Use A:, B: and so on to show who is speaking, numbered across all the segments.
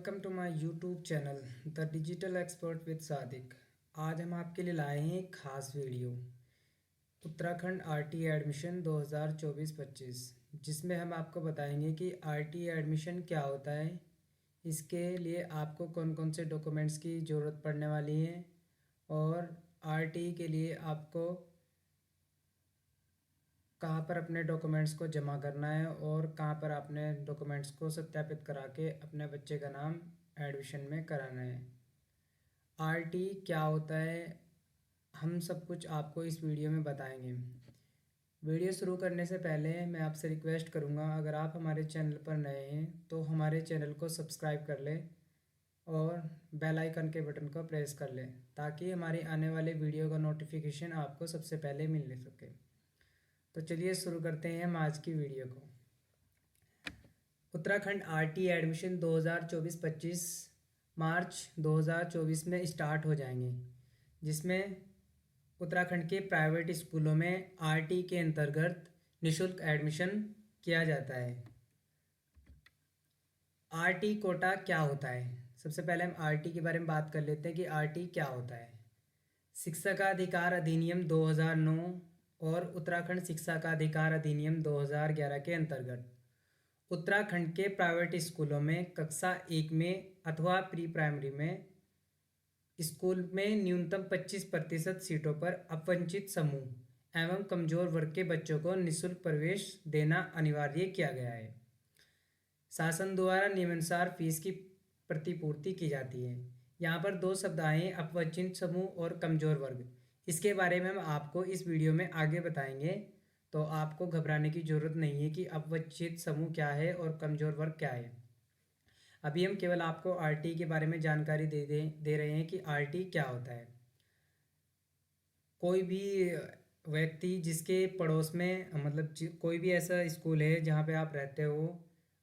A: Welcome to my YouTube channel the digital expert with Sadiq. आज हम आपके लिए लाए हैं एक खास वीडियो उत्तराखंड आरटी एडमिशन 2024-25, जिसमें हम आपको बताएंगे कि आरटी एडमिशन क्या होता है, इसके लिए आपको कौन कौन से डॉक्यूमेंट्स की ज़रूरत पड़ने वाली है और आरटी के लिए आपको कहाँ पर अपने डॉक्यूमेंट्स को जमा करना है और कहाँ पर अपने डॉक्यूमेंट्स को सत्यापित करा के अपने बच्चे का नाम एडमिशन में कराना है। आरटी क्या होता है, हम सब कुछ आपको इस वीडियो में बताएंगे। वीडियो शुरू करने से पहले मैं आपसे रिक्वेस्ट करूंगा, अगर आप हमारे चैनल पर नए हैं तो हमारे चैनल को सब्सक्राइब कर लें और बेल आइकन के बटन को प्रेस कर लें ताकि हमारी आने वाले वीडियो का नोटिफिकेशन आपको सबसे पहले मिल सके। तो चलिए शुरू करते हैं हम आज की वीडियो को। उत्तराखंड आरटी एडमिशन 2024-25 मार्च 2024 में स्टार्ट हो जाएंगे, जिसमें उत्तराखंड के प्राइवेट स्कूलों में आरटी के अंतर्गत निःशुल्क एडमिशन किया जाता है। आरटी कोटा क्या होता है, सबसे पहले हम आरटी के बारे में बात कर लेते हैं कि आरटी क्या होता है। शिक्षा का अधिकार अधिनियम 2009 और उत्तराखंड शिक्षा का अधिकार अधिनियम 2011 के अंतर्गत उत्तराखंड के प्राइवेट स्कूलों में कक्षा 1 में अथवा प्री प्राइमरी में स्कूल में न्यूनतम 25% सीटों पर अपवंचित समूह एवं कमजोर वर्ग के बच्चों को निःशुल्क प्रवेश देना अनिवार्य किया गया है। शासन द्वारा नियमानुसार फीस की प्रतिपूर्ति की जाती है। यहाँ पर दो शब्द आए, अपवंचित समूह और कमजोर वर्ग। इसके बारे में हम आपको इस वीडियो में आगे बताएंगे, तो आपको घबराने की ज़रूरत नहीं है कि अपवंचित समूह क्या है और कमजोर वर्ग क्या है। अभी हम केवल आपको आरटी के बारे में जानकारी दे रहे हैं कि आरटी क्या होता है। कोई भी व्यक्ति जिसके पड़ोस में कोई भी ऐसा स्कूल है जहाँ पे आप रहते हो,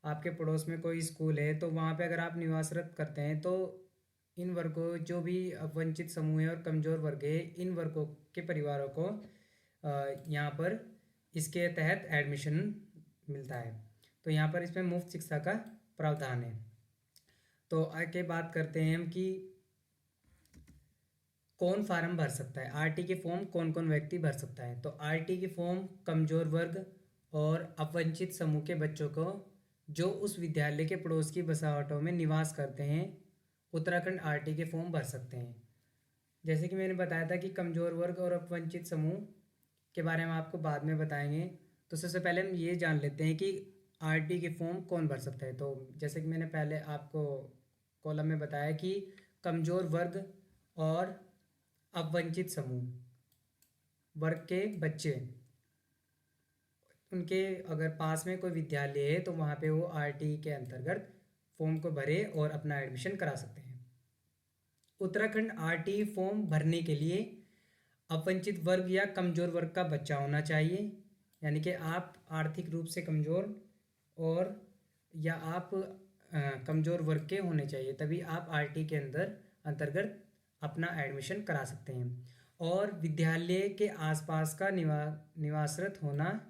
A: आपके पड़ोस में कोई स्कूल है, तो वहाँ पे अगर आप निवासरत करते हैं तो इन वर्गों, जो भी वंचित समूह है और कमज़ोर वर्ग है, इन वर्गों के परिवारों को यहाँ पर इसके तहत एडमिशन मिलता है। तो यहाँ पर इसमें मुफ्त शिक्षा का प्रावधान है। तो आगे बात करते हैं हम कि कौन फार्म भर सकता है, आरटी के फॉर्म कौन कौन व्यक्ति भर सकता है। तो आरटी के फॉर्म कमजोर वर्ग और अपवंचित समूह के बच्चों को जो उस विद्यालय के पड़ोस की बसाहटों में निवास करते हैं, उत्तराखंड आरटी के फॉर्म भर सकते हैं। जैसे कि मैंने बताया था कि कमजोर वर्ग और अपवंचित समूह के बारे में आपको बाद में बताएंगे, तो सबसे पहले हम ये जान लेते हैं कि आरटी के फॉर्म कौन भर सकता है। तो जैसे कि मैंने पहले आपको कॉलम में बताया कि कमजोर वर्ग और अपवंचित समूह वर्ग के बच्चे, उनके अगर पास में कोई विद्यालय है तो वहाँ पे वो आरटी के अंतर्गत फॉर्म को भरे और अपना एडमिशन करा सकते हैं। उत्तराखंड आरटी फॉर्म भरने के लिए अपवंचित वर्ग या कमजोर वर्ग का बच्चा होना चाहिए, यानी कि आप आर्थिक रूप से कमजोर और या आप कमजोर वर्ग के होने चाहिए, तभी आप आरटी के अंतर्गत अपना एडमिशन करा सकते हैं। और विद्यालय के आसपास का निवासरत होना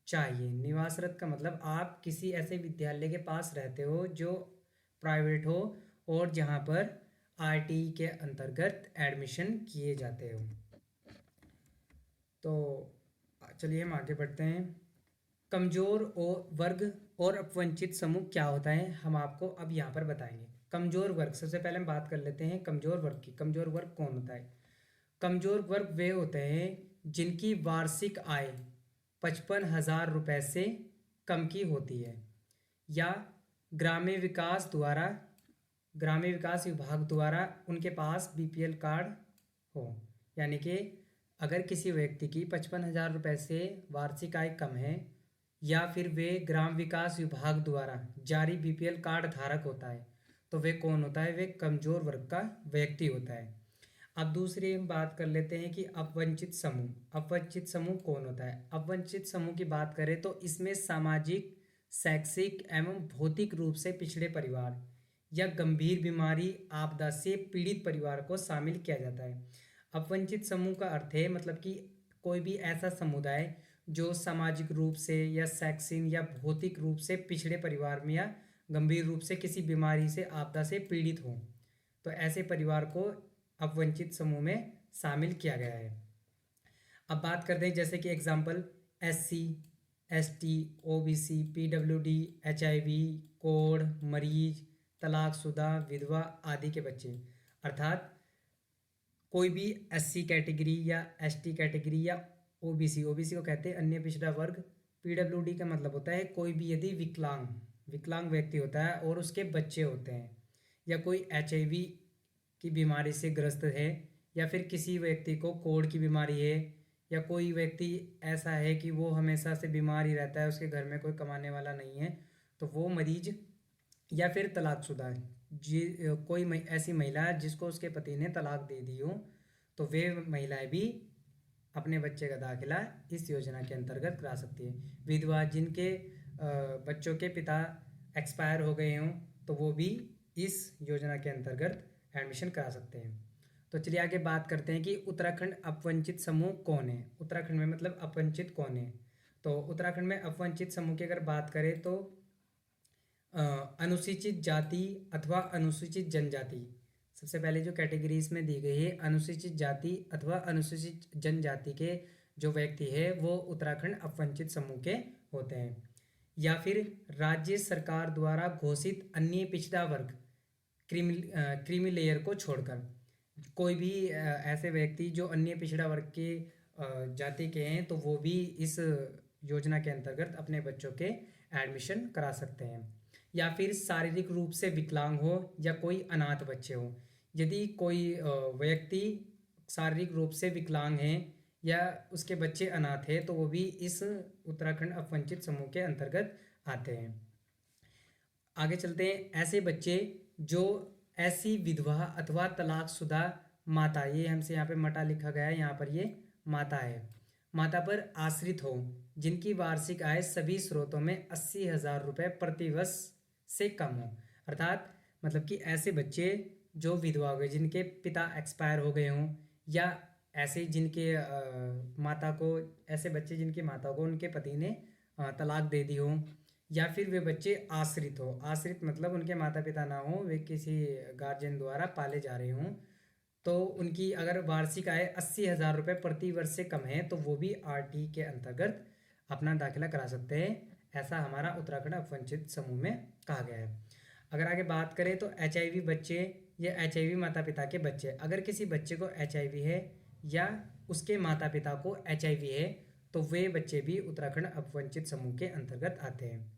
A: चाहिए। निवासरत का मतलब आप किसी ऐसे विद्यालय के पास रहते हो जो प्राइवेट हो और जहाँ पर आरटी के अंतर्गत एडमिशन किए जाते हो। तो चलिए हम आगे बढ़ते हैं। कमजोर और वर्ग और अपवंचित समूह क्या होता है, हम आपको अब यहाँ पर बताएंगे। कमजोर वर्ग, सबसे पहले हम बात कर लेते हैं कमजोर वर्ग की। कमजोर वर्ग कौन होता है? कमजोर वर्ग वे होते हैं जिनकी वार्षिक आय 55,000 रुपये से कम की होती है या ग्रामीण विकास विभाग द्वारा उनके पास बीपीएल कार्ड हो। यानी कि अगर किसी व्यक्ति की 55,000 रुपये से वार्षिक आय कम है या फिर वे ग्राम विकास विभाग द्वारा जारी बीपीएल कार्ड धारक होता है, तो वे कौन होता है? वे कमजोर वर्ग का व्यक्ति होता है। अब दूसरी हम बात कर लेते हैं कि अपवंचित समूह। अपवंचित समूह कौन होता है? अपवंचित समूह की बात करें तो इसमें सामाजिक, शैक्षिक एवं भौतिक रूप से पिछड़े परिवार या गंभीर बीमारी आपदा से पीड़ित परिवार को शामिल किया जाता है। अपवंचित समूह का अर्थ है मतलब कि कोई भी ऐसा समुदाय जो सामाजिक रूप से या शैक्षिक या भौतिक रूप से पिछड़े परिवार में या गंभीर रूप से किसी बीमारी से आपदा से पीड़ित हों, तो ऐसे परिवार को अपवंचित समूह में शामिल किया गया है। अब बात करते हैं जैसे कि example SC, ST, OBC, PWD, HIV, कोढ़, मरीज, तलाकशुदा, विधवा आदि के बच्चे। अर्थात कोई भी SC कैटेगरी या ST कैटेगरी या OBC को कहते हैं अन्य पिछड़ा वर्ग। PWD का मतलब होता है कोई भी यदि विकलांग व्यक्ति होता है और उसके बच्चे होते हैं, या कोई HIV की बीमारी से ग्रस्त है, या फिर किसी व्यक्ति को कोढ़ की बीमारी है, या कोई व्यक्ति ऐसा है कि वो हमेशा से बीमार ही रहता है, उसके घर में कोई कमाने वाला नहीं है, तो वो मरीज, या फिर तलाकशुदा है, कोई ऐसी महिला जिसको उसके पति ने तलाक दे दी हो, तो वे महिलाएं भी अपने बच्चे का दाखिला इस योजना के अंतर्गत करा सकती है। विधवा जिनके बच्चों के पिता एक्सपायर हो गए हों, तो वो भी इस योजना के अंतर्गत एडमिशन करा सकते हैं। तो चलिए आगे बात करते हैं कि उत्तराखंड अपवंचित समूह कौन है। उत्तराखंड में मतलब अपवंचित कौन है। तो उत्तराखंड में अपवंचित समूह की अगर बात करें तो अनुसूचित जाति अथवा अनुसूचित जनजाति, सबसे पहले जो कैटेगरी इसमें दी गई है, अनुसूचित जाति अथवा अनुसूचित जनजाति के जो व्यक्ति है वो उत्तराखंड अपवंचित समूह के होते हैं। या फिर राज्य सरकार द्वारा घोषित अन्य पिछड़ा वर्ग क्रीमी लेयर को छोड़कर कोई भी ऐसे व्यक्ति जो अन्य पिछड़ा वर्ग के जाति के हैं, तो वो भी इस योजना के अंतर्गत अपने बच्चों के एडमिशन करा सकते हैं। या फिर शारीरिक रूप से विकलांग हो या कोई अनाथ बच्चे हो, यदि कोई व्यक्ति शारीरिक रूप से विकलांग है या उसके बच्चे अनाथ है, तो वो भी इस उत्तराखंड अपवंचित समूह के अंतर्गत आते हैं। आगे चलते हैं। ऐसे बच्चे जो ऐसी विधवा अथवा तलाकशुदा माता, ये हमसे यहाँ पे मता लिखा गया है, यहाँ पर ये माता है, माता पर आश्रित हो, जिनकी वार्षिक आय सभी स्रोतों में 80,000 रुपये प्रति वर्ष से कम हो। अर्थात मतलब कि ऐसे बच्चे जो विधवा हो गए, जिनके पिता एक्सपायर हो गए हों, या ऐसे जिनके माता को, ऐसे बच्चे जिनकी माता को उनके पति ने तलाक दे दी हो, या फिर वे बच्चे आश्रित हो। आश्रित मतलब उनके माता पिता ना हो, वे किसी गार्जियन द्वारा पाले जा रहे हों, तो उनकी अगर वार्षिक आय 80,000 रुपये प्रति वर्ष से कम है, तो वो भी RT के अंतर्गत अपना दाखिला करा सकते हैं। ऐसा हमारा उत्तराखंड अपवंचित समूह में कहा गया है। अगर आगे बात करें तो HIV बच्चे या HIV माता पिता के बच्चे, अगर किसी बच्चे को HIV है या उसके माता पिता को HIV है, तो वे बच्चे भी उत्तराखंड अपवंचित समूह के अंतर्गत आते हैं।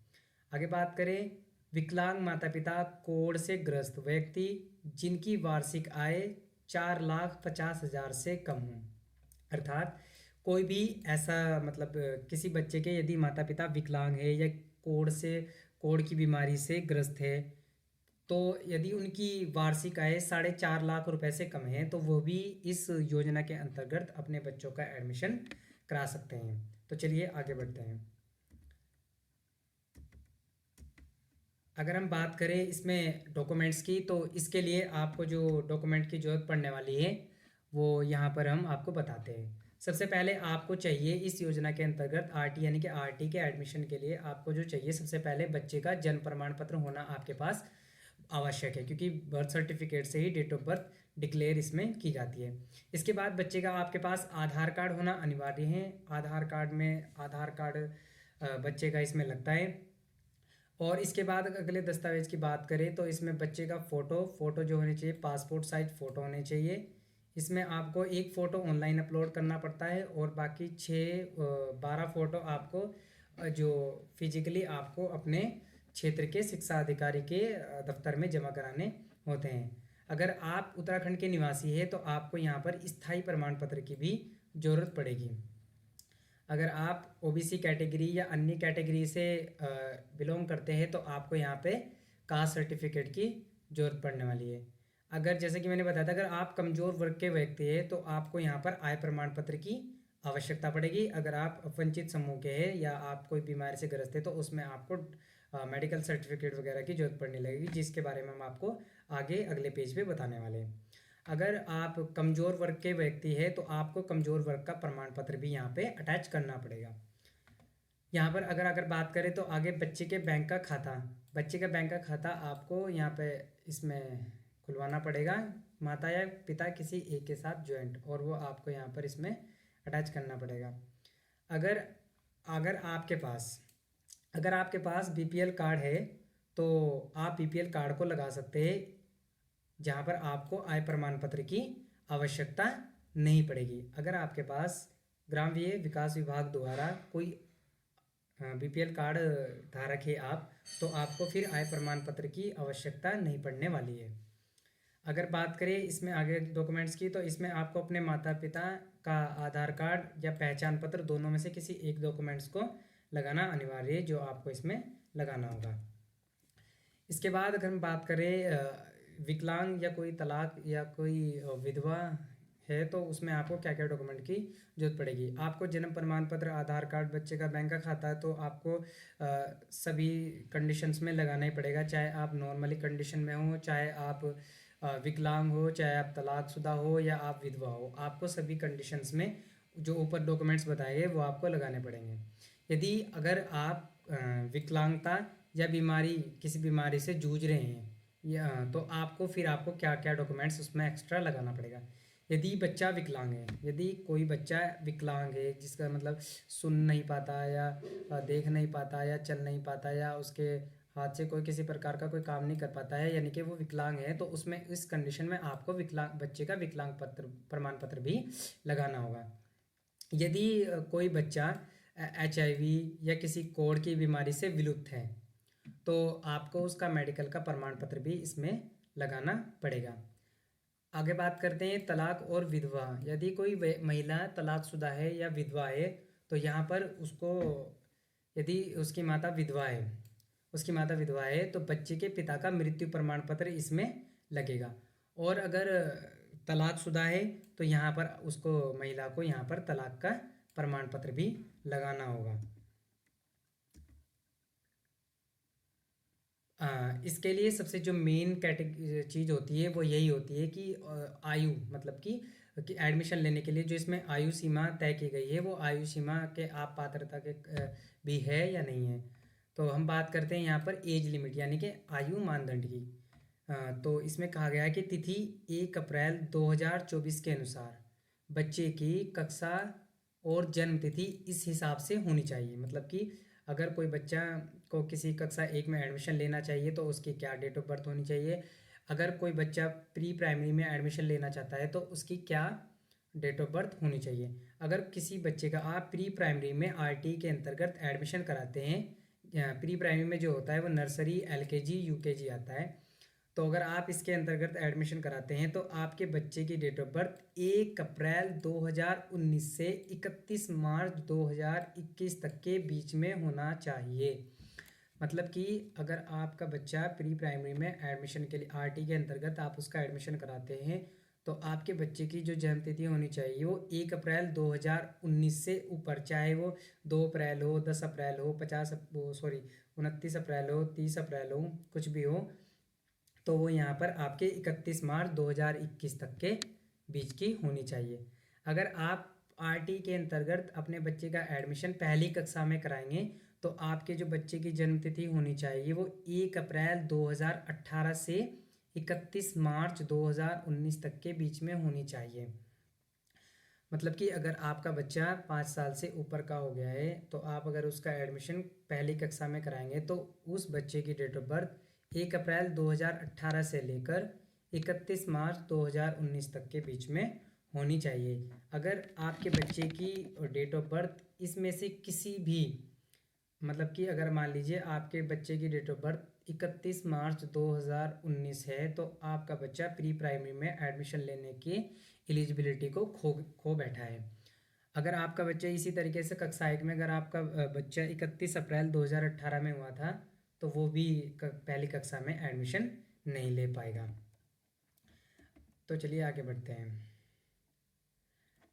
A: आगे बात करें विकलांग माता पिता कोढ़ से ग्रस्त व्यक्ति जिनकी वार्षिक आय 4,50,000 से कम हो। अर्थात कोई भी ऐसा मतलब किसी बच्चे के यदि माता पिता विकलांग है या कोढ़ की बीमारी से ग्रस्त है, तो यदि उनकी वार्षिक आय 4.5 लाख रुपए से कम है, तो वो भी इस योजना के अंतर्गत अपने बच्चों का एडमिशन करा सकते हैं। तो चलिए आगे बढ़ते हैं। अगर हम बात करें इसमें डॉक्यूमेंट्स की, तो इसके लिए आपको जो डॉक्यूमेंट की ज़रूरत पड़ने वाली है वो यहाँ पर हम आपको बताते हैं। सबसे पहले आपको चाहिए इस योजना के अंतर्गत RT यानी कि RT के एडमिशन के लिए आपको जो चाहिए, सबसे पहले बच्चे का जन्म प्रमाण पत्र होना आपके पास आवश्यक है, क्योंकि बर्थ सर्टिफिकेट से ही डेट ऑफ बर्थ डिक्लेयर इसमें की जाती है। इसके बाद बच्चे का आपके पास आधार कार्ड होना अनिवार्य है। आधार कार्ड बच्चे का इसमें लगता है। और इसके बाद अगले दस्तावेज की बात करें तो इसमें बच्चे का फ़ोटो जो होने चाहिए, पासपोर्ट साइज फ़ोटो होने चाहिए। इसमें आपको एक फ़ोटो ऑनलाइन अपलोड करना पड़ता है, और बाकी 12 फ़ोटो आपको जो फिजिकली आपको अपने क्षेत्र के शिक्षा अधिकारी के दफ्तर में जमा कराने होते हैं। अगर आप उत्तराखंड के निवासी हैं, तो आपको यहाँ पर स्थायी प्रमाण पत्र की भी ज़रूरत पड़ेगी। अगर आप OBC कैटेगरी या अन्य कैटेगरी से बिलोंग करते हैं, तो आपको यहाँ पे कास्ट सर्टिफिकेट की ज़रूरत पड़ने वाली है। अगर जैसे कि मैंने बताया था, अगर आप कमज़ोर वर्ग के व्यक्ति हैं, तो आपको यहाँ पर आय प्रमाण पत्र की आवश्यकता पड़ेगी। अगर आप वंचित समूह के हैं या आप कोई बीमारी से ग्रस्त है, तो उसमें आपको मेडिकल सर्टिफिकेट वगैरह की ज़रूरत पड़ने लगेगी, जिसके बारे में हम आपको आगे अगले पेज पे बताने वाले हैं। अगर आप कमज़ोर वर्ग के व्यक्ति हैं, तो आपको कमज़ोर वर्ग का प्रमाण पत्र भी यहाँ पे अटैच करना पड़ेगा। यहाँ पर अगर बात करें तो आगे बच्चे के बैंक का खाता बच्चे का बैंक का खाता आपको यहाँ पे इसमें खुलवाना पड़ेगा, माता या पिता किसी एक के साथ जॉइंट, और वो आपको यहाँ पर इसमें अटैच करना पड़ेगा। अगर अगर आपके पास अगर आपके पास बीपीएल कार्ड है तो आप बीपीएल कार्ड को लगा सकते हैं, जहाँ पर आपको आय प्रमाण पत्र की आवश्यकता नहीं पड़ेगी। अगर आपके पास ग्रामीण विकास विभाग द्वारा कोई बीपीएल कार्ड धारक है आप, तो आपको फिर आय प्रमाण पत्र की आवश्यकता नहीं पड़ने वाली है। अगर बात करें इसमें आगे डॉक्यूमेंट्स की, तो इसमें आपको अपने माता पिता का आधार कार्ड या पहचान पत्र दोनों में से किसी एक डॉक्यूमेंट्स को लगाना अनिवार्य है, जो आपको इसमें लगाना होगा। इसके बाद अगर हम बात करें विकलांग या कोई तलाक या कोई विधवा है, तो उसमें आपको क्या क्या डॉक्यूमेंट की जरूरत पड़ेगी। आपको जन्म प्रमाण पत्र, आधार कार्ड, बच्चे का बैंक का खाता है तो आपको सभी कंडीशंस में लगाना ही पड़ेगा, चाहे आप नॉर्मली कंडीशन में हो, चाहे आप विकलांग हो, चाहे आप तलाकशुदा हो या आप विधवा हो। आपको सभी कंडीशंस में जो ऊपर डॉक्यूमेंट्स बताए गए वो आपको लगाने पड़ेंगे। यदि अगर आप विकलांगता या बीमारी, किसी बीमारी से जूझ रहे हैं या, तो आपको क्या क्या डॉक्यूमेंट्स उसमें एक्स्ट्रा लगाना पड़ेगा। यदि बच्चा विकलांग है, यदि कोई बच्चा विकलांग है जिसका मतलब सुन नहीं पाता या देख नहीं पाता या चल नहीं पाता या उसके हाथ से कोई किसी प्रकार का कोई काम नहीं कर पाता है, यानी कि वो विकलांग है, तो उसमें इस कंडीशन में आपको विकलांग बच्चे का विकलांग पत्र प्रमाण पत्र भी लगाना होगा। यदि कोई बच्चा HIV या किसी कोढ़ की बीमारी से विलुप्त है, तो आपको उसका मेडिकल का प्रमाण पत्र भी इसमें लगाना पड़ेगा। आगे बात करते हैं तलाक और विधवा। यदि कोई महिला तलाकशुदा है या विधवा है, तो यहाँ पर उसको, यदि उसकी माता विधवा है तो बच्चे के पिता का मृत्यु प्रमाण पत्र इसमें लगेगा। और अगर तलाकशुदा है तो यहाँ पर उसको, महिला को यहाँ पर तलाक का प्रमाण पत्र भी लगाना होगा। इसके लिए सबसे जो मेन चीज़ होती है वो यही होती है कि आयु, मतलब कि एडमिशन लेने के लिए जो इसमें आयु सीमा तय की गई है, वो आयु सीमा के आप पात्रता के भी है या नहीं है। तो हम बात करते हैं यहाँ पर एज लिमिट यानी कि आयु मानदंड की। तो इसमें कहा गया है कि तिथि 1 अप्रैल 2024 के अनुसार बच्चे की कक्षा और जन्म तिथि इस हिसाब से होनी चाहिए। मतलब कि अगर कोई बच्चा को किसी कक्षा 1 में एडमिशन लेना चाहिए तो उसकी क्या डेट ऑफ बर्थ होनी चाहिए। अगर कोई बच्चा प्री प्राइमरी में एडमिशन लेना चाहता है तो उसकी क्या डेट ऑफ बर्थ होनी चाहिए। अगर किसी बच्चे का आप प्री प्राइमरी में RT के अंतर्गत एडमिशन कराते हैं, प्री प्राइमरी में जो होता है वो नर्सरी, LKG, UKG आता है, तो अगर आप इसके अंतर्गत एडमिशन कराते हैं तो आपके बच्चे की डेट ऑफ बर्थ 1 अप्रैल 2019 से 31 मार्च 2021 तक के बीच में होना चाहिए। मतलब कि अगर आपका बच्चा प्री प्राइमरी में एडमिशन के लिए RT के अंतर्गत आप उसका एडमिशन कराते हैं, तो आपके बच्चे की जो जन्म तिथि होनी चाहिए वो 1 अप्रैल 2019 से ऊपर, चाहे वो 2 अप्रैल हो, 10 अप्रैल हो, 29 अप्रैल हो, 30 अप्रैल हो, कुछ भी हो, तो वो यहाँ पर आपके 31 मार्च 2021 तक के बीच की होनी चाहिए। अगर आप RT के अंतर्गत अपने बच्चे का एडमिशन पहली कक्षा में कराएंगे तो आपके जो बच्चे की जन्म तिथि होनी चाहिए वो 1 अप्रैल 2018 से 31 मार्च 2019 तक के बीच में होनी चाहिए। मतलब कि अगर आपका बच्चा 5 साल से ऊपर का हो गया है तो आप अगर उसका एडमिशन पहली कक्षा में कराएंगे तो उस बच्चे की डेट ऑफ बर्थ 1 अप्रैल 2018 से लेकर 31 मार्च 2019 तक के बीच में होनी चाहिए। अगर आपके बच्चे की डेट ऑफ बर्थ इसमें से किसी भी, मतलब कि अगर मान लीजिए आपके बच्चे की डेट ऑफ बर्थ 31 मार्च 2019 है तो आपका बच्चा प्री प्राइमरी में एडमिशन लेने की एलिजिबिलिटी को खो बैठा है। अगर आपका बच्चा इसी तरीके से कक्षा 1 में, अगर आपका बच्चा 31 अप्रैल 2018 में हुआ था तो वो भी पहली कक्षा में एडमिशन नहीं ले पाएगा। तो चलिए आगे बढ़ते हैं।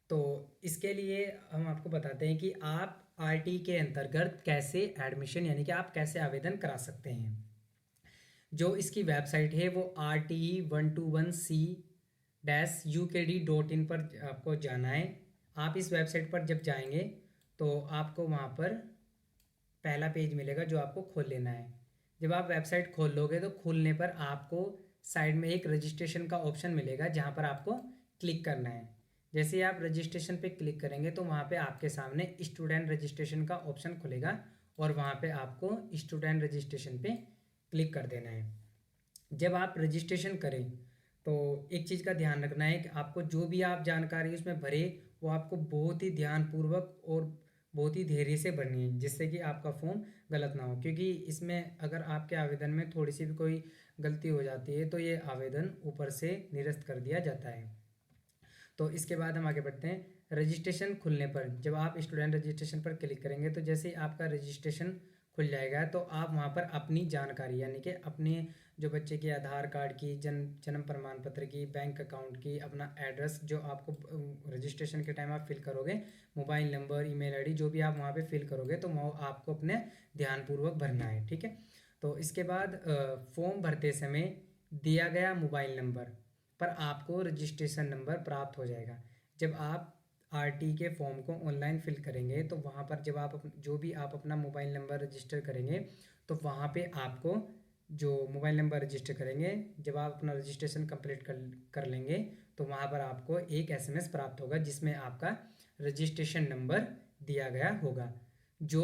A: तो इसके लिए हम आपको बताते हैं कि आप RT के अंतर्गत कैसे एडमिशन यानी कि आप कैसे आवेदन करा सकते हैं। जो इसकी वेबसाइट है वो RTE121C-UKD.in पर आपको जाना है। आप इस वेबसाइट पर जब जाएंगे तो आपको वहाँ पर पहला पेज मिलेगा जो आपको खोल लेना है। जब आप वेबसाइट खोल लोगे तो खोलने पर आपको साइड में एक रजिस्ट्रेशन का ऑप्शन मिलेगा जहाँ पर आपको क्लिक करना है। जैसे ही आप रजिस्ट्रेशन पे क्लिक करेंगे तो वहाँ पे आपके सामने स्टूडेंट रजिस्ट्रेशन का ऑप्शन खुलेगा और वहाँ पे आपको स्टूडेंट रजिस्ट्रेशन पे क्लिक कर देना है। जब आप रजिस्ट्रेशन करें तो एक चीज़ का ध्यान रखना है कि आपको जो भी आप जानकारी उसमें भरे वो आपको बहुत ही ध्यानपूर्वक और बहुत ही धैर्य से भरनी है, जिससे कि आपका फॉर्म गलत ना हो। क्योंकि इसमें अगर आपके आवेदन में थोड़ी सी भी कोई गलती हो जाती है तो ये आवेदन ऊपर से निरस्त कर दिया जाता है। तो इसके बाद हम आगे बढ़ते हैं। रजिस्ट्रेशन खुलने पर जब आप स्टूडेंट रजिस्ट्रेशन पर क्लिक करेंगे तो जैसे ही आपका रजिस्ट्रेशन खुल जाएगा तो आप वहाँ पर अपनी जानकारी यानी कि अपने जो बच्चे के आधार कार्ड की, जन्म प्रमाण पत्र की, बैंक अकाउंट की, अपना एड्रेस जो आपको रजिस्ट्रेशन के टाइम आप फिल करोगे, मोबाइल नंबर, ईमेल आईडी जो भी आप वहाँ पे फिल करोगे तो वो आपको अपने ध्यानपूर्वक भरना है। ठीक है। तो इसके बाद फॉर्म भरते समय दिया गया मोबाइल नंबर पर आपको रजिस्ट्रेशन नंबर प्राप्त हो जाएगा। जब आप आरटी के फॉर्म को ऑनलाइन फिल करेंगे तो वहाँ पर जब आप जो भी आप अपना मोबाइल नंबर रजिस्टर करेंगे तो वहाँ पे आपको जो मोबाइल नंबर रजिस्टर करेंगे, जब आप अपना रजिस्ट्रेशन कंप्लीट कर लेंगे तो वहाँ पर आपको एक एसएमएस प्राप्त होगा जिसमें आपका रजिस्ट्रेशन नंबर दिया गया होगा। जो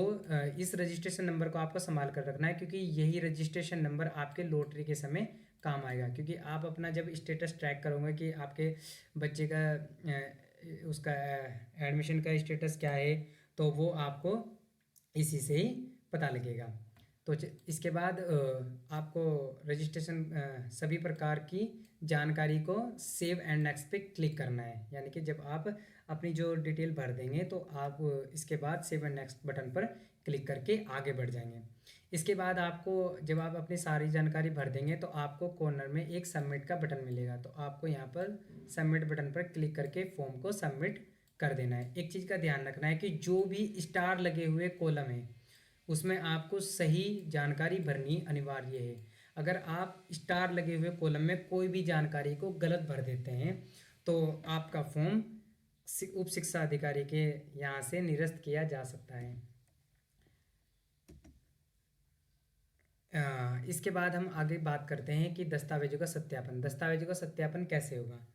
A: इस रजिस्ट्रेशन नंबर को आपको संभाल कर रखना है क्योंकि यही रजिस्ट्रेशन नंबर आपके लॉटरी के समय काम आएगा। क्योंकि आप अपना जब स्टेटस ट्रैक करोगे कि आपके बच्चे का उसका एडमिशन का स्टेटस क्या है तो वो आपको इसी से ही पता लगेगा। तो इसके बाद आपको रजिस्ट्रेशन सभी प्रकार की जानकारी को सेव एंड नेक्स्ट पे क्लिक करना है। यानी कि जब आप अपनी जो डिटेल भर देंगे तो आप इसके बाद सेव एंड नेक्स्ट बटन पर क्लिक करके आगे बढ़ जाएंगे। इसके बाद आपको जब आप अपनी सारी जानकारी भर देंगे तो आपको कॉर्नर में एक सबमिट का बटन मिलेगा, तो आपको यहाँ पर सबमिट बटन पर क्लिक करके फॉर्म को सबमिट कर देना है। एक चीज़ का ध्यान रखना है कि जो भी स्टार लगे हुए कॉलम है उसमें आपको सही जानकारी भरनी अनिवार्य है। अगर आप स्टार लगे हुए कॉलम में कोई भी जानकारी को गलत भर देते हैं तो आपका फॉर्म उप शिक्षा अधिकारी के यहाँ से निरस्त किया जा सकता है। इसके बाद हम आगे बात करते हैं कि दस्तावेजों का सत्यापन। दस्तावेजों का सत्यापन कैसे होगा?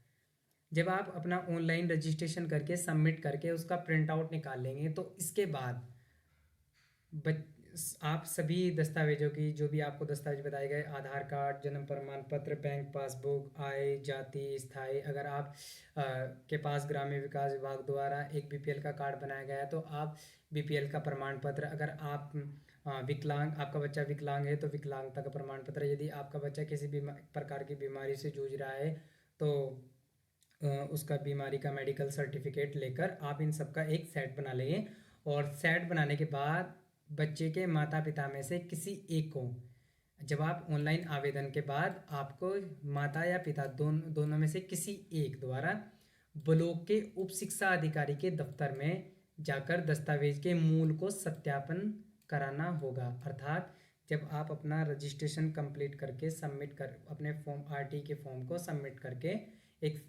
A: जब आप अपना ऑनलाइन रजिस्ट्रेशन करके सबमिट करके उसका प्रिंट आउट निकाल लेंगे तो इसके बाद आप सभी दस्तावेजों की जो भी आपको दस्तावेज बताए गए, आधार कार्ड, जन्म प्रमाण पत्र, बैंक पासबुक, आय, जाति, स्थाई, अगर आप के पास ग्रामीण विकास विभाग द्वारा एक बीपीएल का कार्ड बनाया गया है तो आप बीपीएल का प्रमाण पत्र, अगर आप विकलांग, आपका बच्चा विकलांग है तो विकलांगता का प्रमाण पत्र, यदि आपका बच्चा किसी भी प्रकार की बीमारी से जूझ रहा है तो उसका बीमारी का मेडिकल सर्टिफिकेट लेकर आप इन सब का एक सेट बना लेंगे। और सेट बनाने के बाद बच्चे के माता पिता में से किसी एक को, जब आप ऑनलाइन आवेदन के बाद आपको माता या पिता दोनों में से किसी एक द्वारा ब्लॉक के उप शिक्षा अधिकारी के दफ्तर में जाकर दस्तावेज के मूल को सत्यापन कराना होगा। अर्थात जब आप अपना रजिस्ट्रेशन कंप्लीट करके सबमिट कर अपने फॉर्म आरटी के फॉर्म को सबमिट करके एक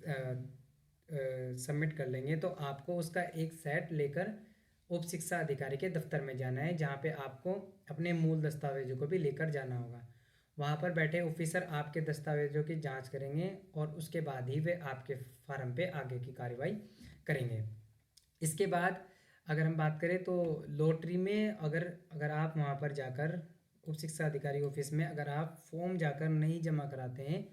A: सबमिट कर लेंगे तो आपको उसका एक सेट लेकर उप शिक्षा अधिकारी के दफ्तर में जाना है, जहाँ पे आपको अपने मूल दस्तावेजों को भी लेकर जाना होगा। वहाँ पर बैठे ऑफिसर आपके दस्तावेजों की जांच करेंगे और उसके बाद ही वे आपके फार्म पे आगे की कार्रवाई करेंगे। इसके बाद अगर हम बात करें तो लॉटरी में अगर अगर आप वहाँ पर जाकर उप शिक्षा अधिकारी ऑफिस में अगर आप फॉर्म जाकर नहीं जमा कराते हैं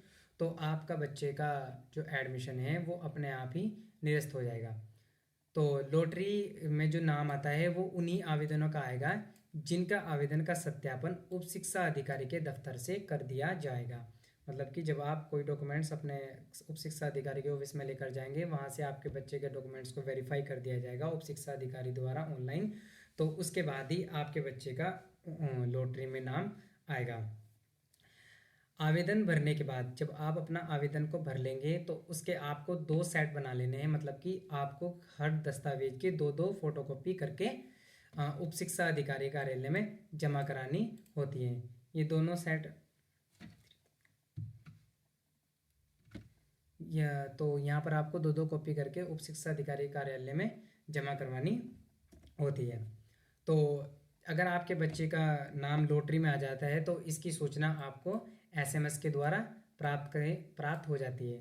A: तो आपका बच्चे का जो एडमिशन है वो अपने आप ही निरस्त हो जाएगा। तो लॉटरी में जो नाम आता है वो उन्हीं आवेदनों का आएगा जिनका आवेदन का सत्यापन उप शिक्षा अधिकारी के दफ्तर से कर दिया जाएगा। मतलब कि जब आप कोई डॉक्यूमेंट्स अपने उप शिक्षा अधिकारी के ऑफिस में लेकर जाएंगे, वहाँ से आपके बच्चे के डॉक्यूमेंट्स को वेरीफाई कर दिया जाएगा उप शिक्षा अधिकारी द्वारा ऑनलाइन, तो उसके बाद ही आपके बच्चे का लॉटरी में नाम आएगा। आवेदन भरने के बाद जब आप अपना आवेदन को भर लेंगे तो उसके आपको 2 सेट बना लेने हैं। मतलब कि आपको हर दस्तावेज के 2-2 फोटोकॉपी करके उप शिक्षा अधिकारी कार्यालय में जमा करानी होती हैं। ये दोनों सेट तो यहाँ पर आपको 2-2 कॉपी करके उप शिक्षा अधिकारी कार्यालय में जमा करवानी होती है। तो अगर आपके बच्चे का नाम लॉटरी में आ जाता है तो इसकी सूचना आपको एसएमएस के द्वारा प्राप्त हो जाती है।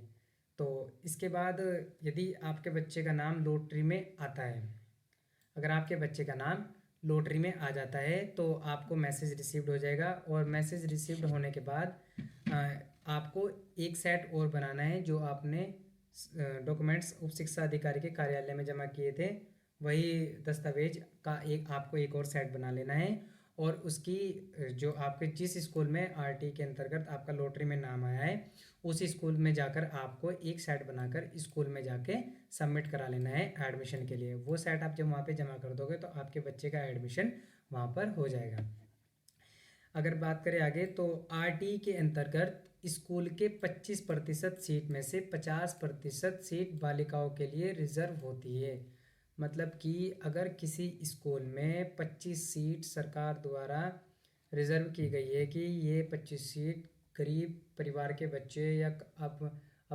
A: तो इसके बाद यदि आपके बच्चे का नाम लॉटरी में आता है, अगर आपके बच्चे का नाम लॉटरी में आ जाता है तो आपको मैसेज रिसीव्ड हो जाएगा, और मैसेज रिसीव्ड होने के बाद आपको एक सेट और बनाना है जो आपने डॉक्यूमेंट्स उप शिक्षा अधिकारी के कार्यालय में जमा किए थे, वही दस्तावेज का आपको एक और सेट बना लेना है। और उसकी जो आपके जिस स्कूल में आरटी के अंतर्गत आपका लॉटरी में नाम आया है उस स्कूल में जाकर आपको एक सेट बनाकर स्कूल में जाके सबमिट करा लेना है एडमिशन के लिए। वो सेट आप जब वहाँ पे जमा कर दोगे तो आपके बच्चे का एडमिशन वहाँ पर हो जाएगा। अगर बात करें आगे तो आरटी के अंतर्गत स्कूल के 25% सीट में से 50% सीट बालिकाओं के लिए रिजर्व होती है। मतलब कि अगर किसी स्कूल में 25 सीट सरकार द्वारा रिजर्व की गई है कि ये 25 सीट गरीब परिवार के बच्चे या अब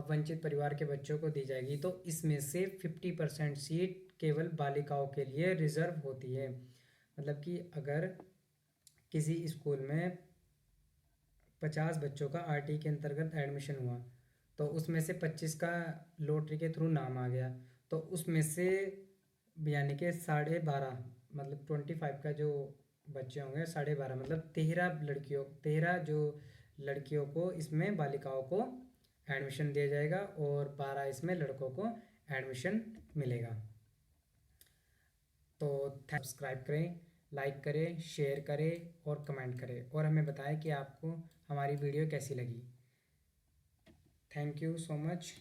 A: वंचित परिवार के बच्चों को दी जाएगी, तो इसमें से 50% सीट केवल बालिकाओं के लिए रिजर्व होती है। मतलब कि अगर किसी स्कूल में 50 बच्चों का आरटी के अंतर्गत एडमिशन हुआ तो उसमें से 25 का लॉटरी के थ्रू नाम आ गया, तो उसमें से यानी कि 12.5 मतलब 25 का जो बच्चे होंगे 12.5 मतलब 13 जो लड़कियों को इसमें बालिकाओं को एडमिशन दिया जाएगा और 12 इसमें लड़कों को एडमिशन मिलेगा। तो सब्सक्राइब करें, लाइक करें, शेयर करें और कमेंट करें, और हमें बताएं कि आपको हमारी वीडियो कैसी लगी। Thank you so much.